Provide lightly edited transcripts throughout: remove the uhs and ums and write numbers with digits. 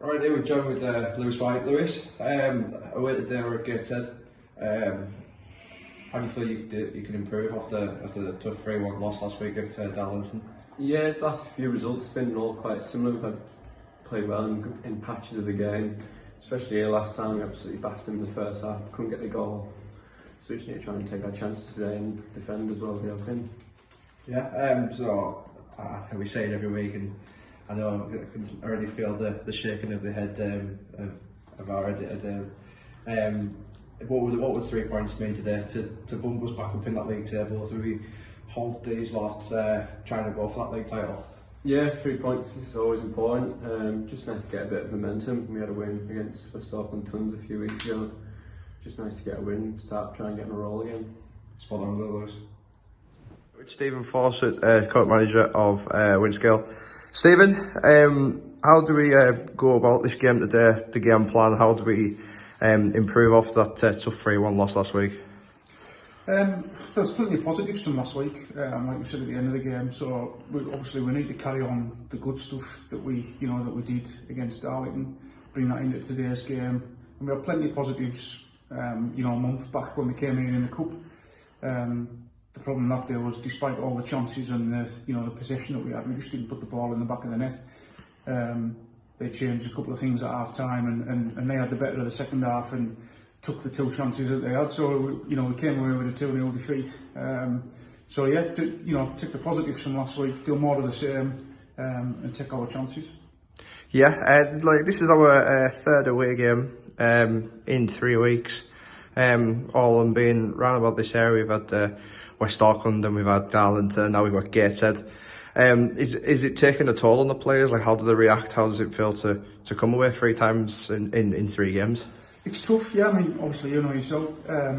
Right, here we're joined with Lewis White. Lewis, away today we're at Gateshead. How do you feel you can improve after the tough 3-1 loss last week at Darlington? Yeah, the last few results have been all quite similar. We've played well in patches of the game, especially here last time. We absolutely bashed them in the first half, couldn't get the goal. So we just need to try and take our chances today and defend as well as we have been. Yeah, so we say it every week, and I know I can already feel the shaking of the head of our editor. What would 3 points mean today to bump us back up in that league table? Do we hold these lots trying to go for that league title? Yeah, 3 points is always important. Just nice to get a bit of momentum. We had a win against West Auckland Tons a few weeks ago. Just nice to get a win, start trying to get on a roll again. Spot on, Lewis. With Stephen Fawcett, court manager of Windscale. Stephen, how do we go about this game today, the game plan? How do we improve off that tough 3-1 loss last week? There's plenty of positives from last week, like we said at the end of the game. So obviously we need to carry on the good stuff that we did against Darlington, bring that into today's game. And we had plenty of positives, a month back when we came in the cup. The problem that day was, despite all the chances and the possession that we had, we just didn't put the ball in the back of the net. They changed a couple of things at half time, and they had the better of the second half and took the 2 chances that they had. So we came away with a 2-0 defeat. So yeah, take the positives from last week, do more of the same, and take our chances. Yeah, this is our third away game in 3 weeks. All of them being round about this area. We've had West Auckland, and we've had Darlington, and now we've got Gateshead. Is it taking a toll on the players? Like, how do they react? How does it feel to come away 3 times in 3 games? It's tough, yeah. I mean, obviously you know yourself. I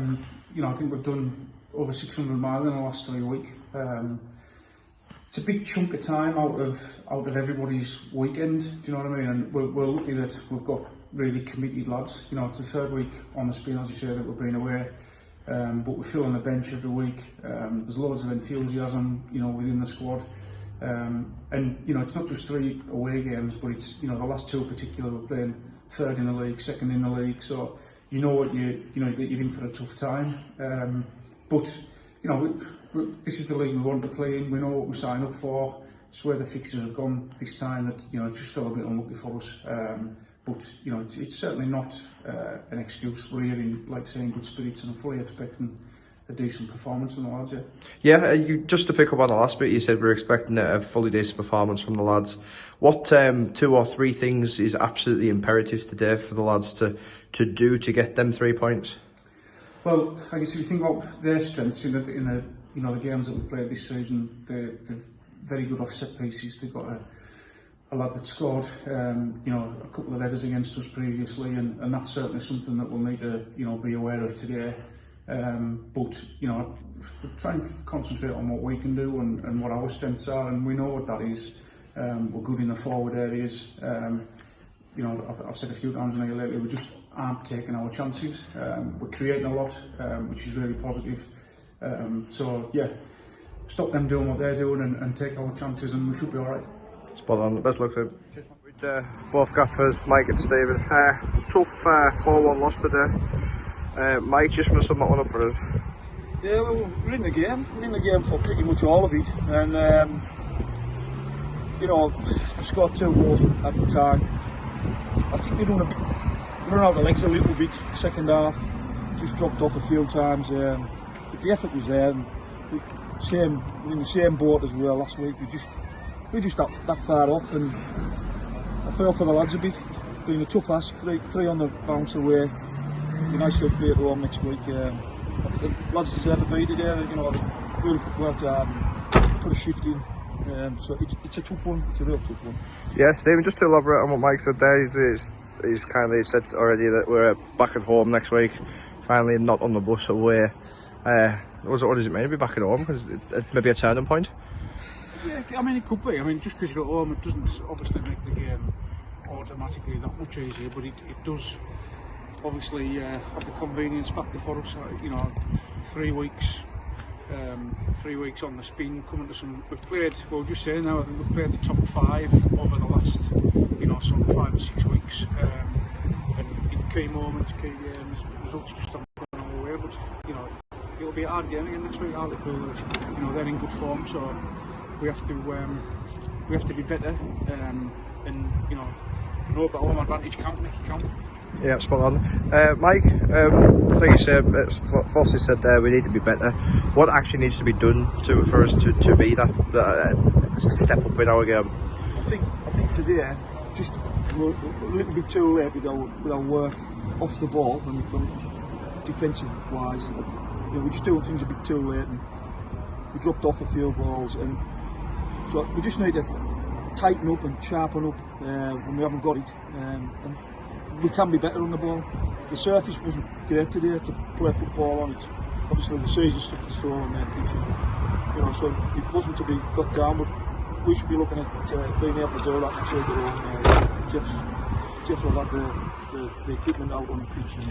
think we've done over 600 miles in the last 3 weeks. It's a big chunk of time out of everybody's weekend. Do you know what I mean? And we're lucky that we've got really committed lads. It's the 3rd week on the spin, as you say, that we've been away. But we fill on the bench every week. There's loads of enthusiasm, within the squad. And it's not just 3 away games, but it's the last 2 in particular we're playing 3rd in the league, 2nd in the league. So what you're in for a tough time. But this is the league we want to play in. We know what we sign up for. It's where the fixtures have gone this time that it just felt a bit unlucky for us. But it's certainly not an excuse. We're here in, saying, good spirits, and I'm fully expecting a decent performance from the lads. Yeah, just to pick up on the last bit, you said we're expecting a fully decent performance from the lads. What 2 or 3 things is absolutely imperative today for the lads to do to get them 3 points? Well, I guess if you think about their strengths in the games that we've played this season, they're very good off set pieces. They've got a lad that scored, a couple of headers against us previously, and that's certainly something that we'll need to, be aware of today. But we'll try and concentrate on what we can do and what our strengths are, and we know what that is. We're good in the forward areas. I've said a few times now lately, we just aren't taking our chances. We're creating a lot, which is really positive. So yeah, stop them doing what they're doing and take our chances, and we should be all right. Spot on. Best luck to him. With both gaffers, Mike and Stephen. Tough 4-1 loss today. Mike, just want to sum that one up for us. Yeah, well, we're in the game. We're in the game for pretty much all of it, and we scored 2 goals at the time. I think we run out of legs a little bit. Second half, just dropped off a few times. But the effort was there. And we're in the same boat as we were last week. We're just that far off, and I feel for the lads a bit. It's been a tough ask, 3 on the bounce away. It'll be nice to be at home next week. I think the lads deserve a beat today. They really worked hard and put a shift in. So it's a tough one. It's a real tough one. Yeah, Stephen, just to elaborate on what Mike said there, he's kindly said already that we're back at home next week. Finally, not on the bus away. What does it mean to be back at home? Because it's maybe a turning point. Yeah, I mean it could be. I mean, just because you're at home, it doesn't obviously make the game automatically that much easier, but it does obviously have the convenience factor for us. 3 weeks. 3 weeks on the spin, coming to some. We've played. Well, just saying now, I think we've played the top 5 over the last last, sort of 5 or 6 weeks. And in key moments, key games, results just haven't gone our way. But it'll be a hard game again next week. Hartlepool, they're in good form, so we have to be better. And know about home advantage count, make it count. Yeah, spot on. Mike, like you said, Fossey said there, we need to be better. What actually needs to be done for us to be that step up in our game? I think today, just a little bit too late with our work off the ball and defensive wise. We're just doing things a bit too late, and we dropped off a few balls, and so we just need to tighten up and sharpen up when we haven't got it. And we can be better on the ball. The surface wasn't great today to play football on. It's obviously the season's took its toll on their pitch, so it wasn't to be got down. But we should be looking at being able to do that and take it on. Jeff will have the equipment out on the pitch, and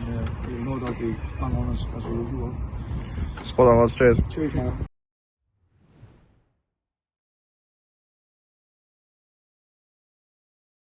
he'll no doubt be bang on as usual. Spot on, lads. Cheers. Cheers, man.